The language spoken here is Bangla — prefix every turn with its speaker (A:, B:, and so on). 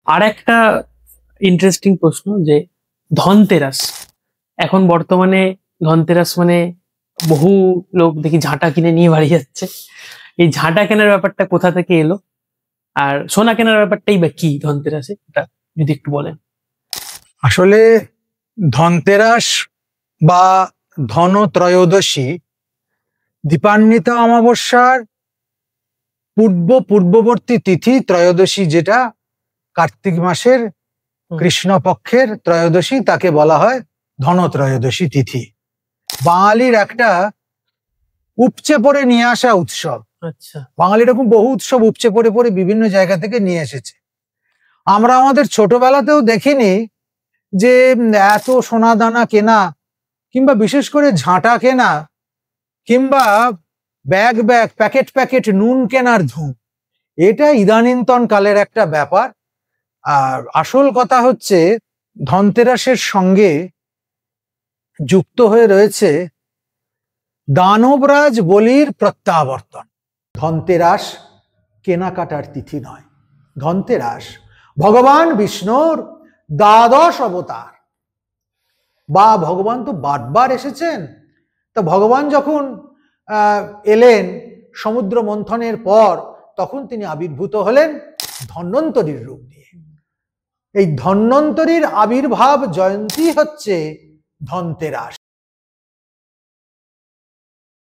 A: আর একটা ইন্টারেস্টিং প্রশ্ন যে ধনতেরাস, এখন বর্তমানে ধনতেরাস মানে বহু লোক দেখি ঝাঁটা কিনে নিয়ে বাড়ি যাচ্ছে। এই ঝাঁটা কেনার ব্যাপারটা কোথা থেকে এলো, আর সোনা কেনার ব্যাপারটাই বা কি ধনতেরাসে, এটা যদি একটু বলেন।
B: আসলে ধনতেরাস বা ধনত্রয়োদশী দীপান্বিতা অমাবস্যার পূর্ববর্তী তিথি ত্রয়োদশী, যেটা কার্তিক মাসের কৃষ্ণপক্ষের ত্রয়োদশী, তাকে বলা হয় ধনত্রয়োদশী তিথি। বাঙালির একটা উপচে পড়ে নিয়ে আসা উৎসব।
A: আচ্ছা,
B: বাঙালি এরকম বহু উৎসব উপচে পড়ে পড়ে বিভিন্ন জায়গা থেকে নিয়ে এসেছে। আমরা আমাদের ছোটবেলাতেও দেখিনি যে এত সোনা দানা কেনা, কিংবা বিশেষ করে ঝাঁটা কেনা, কিংবা ব্যাগ ব্যাগ প্যাকেট প্যাকেট নুন কেনার ধুম, এটা ইদানিন্তন কালের একটা ব্যাপার। আর আসল কথা হচ্ছে ধনতেরাসের সঙ্গে যুক্ত হয়ে রয়েছে দানবরাজ বলির প্রত্যাবর্তন। ধনতেরাস কেনাকাটার তিথি নয়, ধনতেরাস ভগবান বিষ্ণুর দ্বাদশ অবতার। বা ভগবান তো বারবার এসেছেন, তা ভগবান যখন এলেন সমুদ্র মন্থনের পর, তখন তিনি আবির্ভূত হলেন ধন্বন্তরীর রূপ নিয়ে। এই ধন্বন্তরীর আবির্ভাব জয়ন্তী হচ্ছে ধনতেরাস।